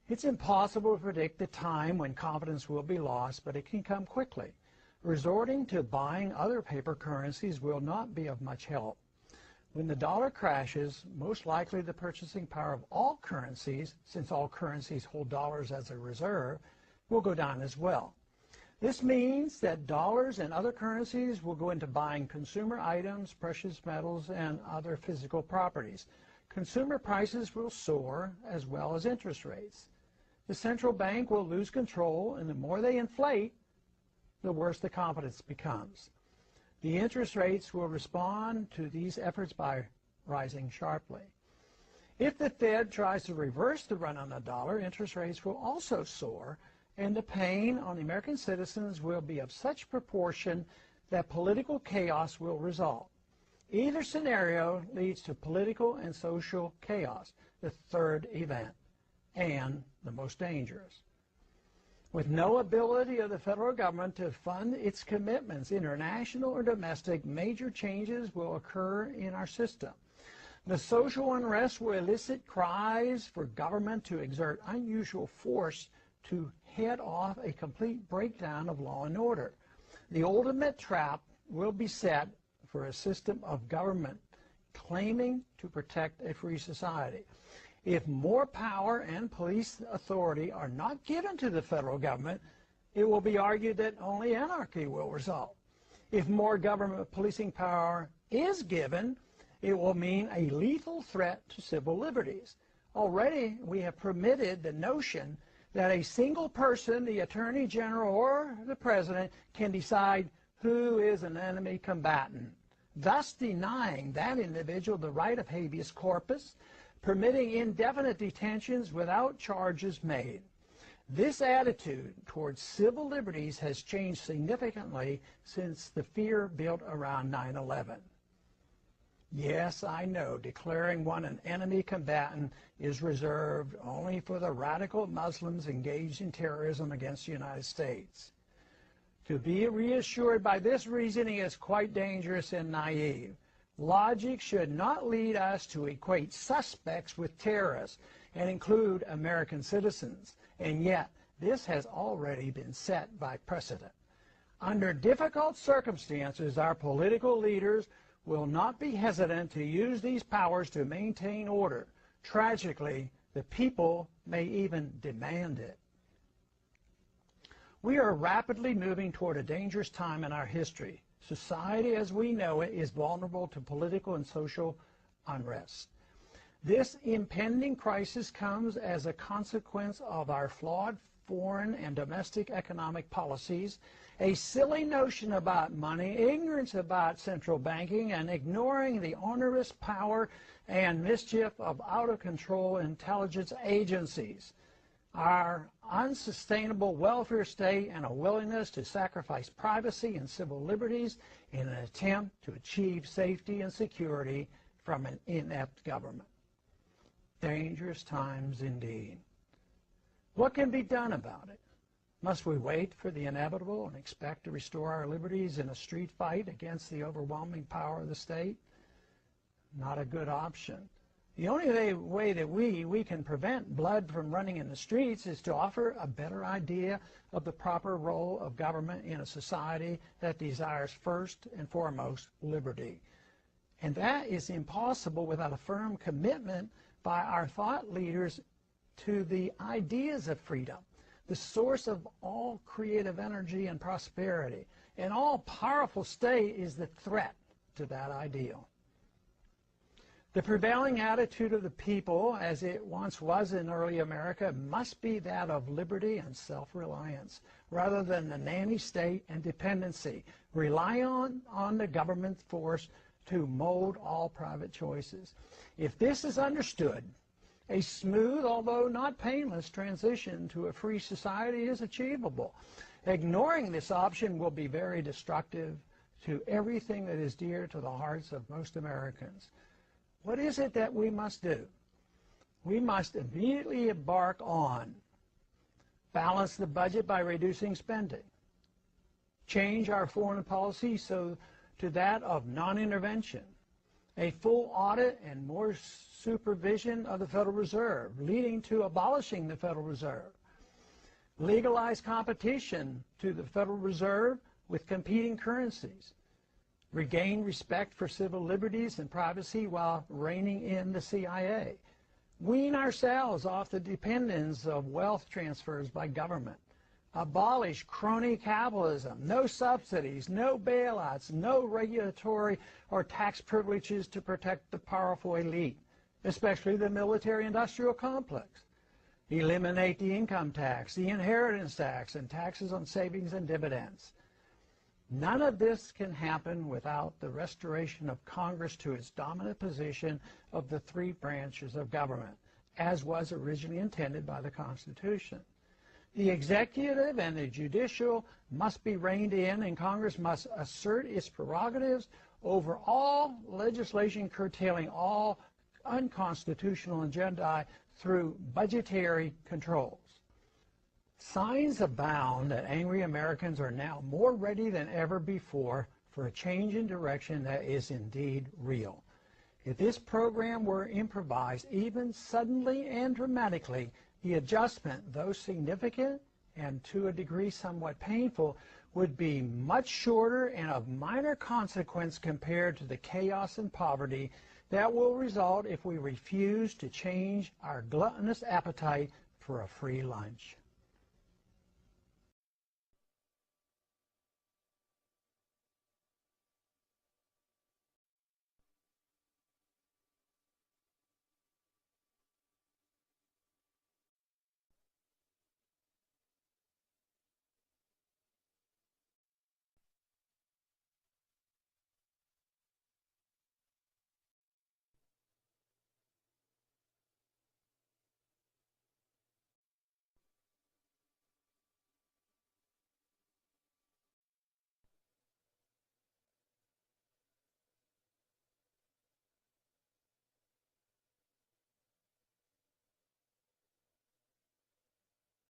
It's impossible to predict the time when confidence will be lost, but it can come quickly. Resorting to buying other paper currencies will not be of much help. When the dollar crashes, most likely the purchasing power of all currencies, since all currencies hold dollars as a reserve, will go down as well. This means that dollars and other currencies will go into buying consumer items, precious metals, and other physical properties. Consumer prices will soar, as well as interest rates. The central bank will lose control, and the more they inflate, the worse the confidence becomes. The interest rates will respond to these efforts by rising sharply. If the Fed tries to reverse the run on the dollar, interest rates will also soar, and the pain on the American citizens will be of such proportion that political chaos will result. Either scenario leads to political and social chaos, the third event, and the most dangerous. With no ability of the federal government to fund its commitments, international or domestic, major changes will occur in our system. The social unrest will elicit cries for government to exert unusual force to head off a complete breakdown of law and order. The ultimate trap will be set for a system of government claiming to protect a free society. If more power and police authority are not given to the federal government, it will be argued that only anarchy will result. If more government policing power is given, it will mean a lethal threat to civil liberties. Already, we have permitted the notion that a single person, the Attorney General or the President, can decide who is an enemy combatant, thus denying that individual the right of habeas corpus, permitting indefinite detentions without charges made. This attitude towards civil liberties has changed significantly since the fear built around 9/11. Yes, I know, declaring one an enemy combatant is reserved only for the radical Muslims engaged in terrorism against the United States. To be reassured by this reasoning is quite dangerous and naive. Logic should not lead us to equate suspects with terrorists and include American citizens, and yet this has already been set by precedent. Under difficult circumstances, our political leaders will not be hesitant to use these powers to maintain order. Tragically, the people may even demand it. We are rapidly moving toward a dangerous time in our history. Society as we know it is vulnerable to political and social unrest. This impending crisis comes as a consequence of our flawed foreign and domestic economic policies, a silly notion about money, ignorance about central banking, and ignoring the onerous power and mischief of out-of-control intelligence agencies. Our unsustainable welfare state and a willingness to sacrifice privacy and civil liberties in an attempt to achieve safety and security from an inept government. Dangerous times indeed. What can be done about it? Must we wait for the inevitable and expect to restore our liberties in a street fight against the overwhelming power of the state? Not a good option. The only way that we can prevent blood from running in the streets is to offer a better idea of the proper role of government in a society that desires first and foremost liberty. And that is impossible without a firm commitment by our thought leaders to the ideas of freedom, the source of all creative energy and prosperity. An all-powerful state is the threat to that ideal. The prevailing attitude of the people, as it once was in early America, must be that of liberty and self-reliance, rather than the nanny state and dependency. Rely on the government force to mold all private choices. If this is understood, a smooth, although not painless, transition to a free society is achievable. Ignoring this option will be very destructive to everything that is dear to the hearts of most Americans. What is it that we must do? We must immediately embark on balance the budget by reducing spending, change our foreign policy to that of non-intervention, a full audit and more supervision of the Federal Reserve, leading to abolishing the Federal Reserve, legalize competition to the Federal Reserve with competing currencies, regain respect for civil liberties and privacy while reining in the CIA, wean ourselves off the dependence of wealth transfers by government, abolish crony capitalism, no subsidies, no bailouts, no regulatory or tax privileges to protect the powerful elite, especially the military-industrial complex, eliminate the income tax, the inheritance tax, and taxes on savings and dividends. None of this can happen without the restoration of Congress to its dominant position of the three branches of government, as was originally intended by the Constitution. The executive and the judicial must be reined in, and Congress must assert its prerogatives over all legislation curtailing all unconstitutional agenda through budgetary controls. Signs abound that angry Americans are now more ready than ever before for a change in direction that is indeed real. If this program were improvised, even suddenly and dramatically, the adjustment, though significant and to a degree somewhat painful, would be much shorter and of minor consequence compared to the chaos and poverty that will result if we refuse to change our gluttonous appetite for a free lunch.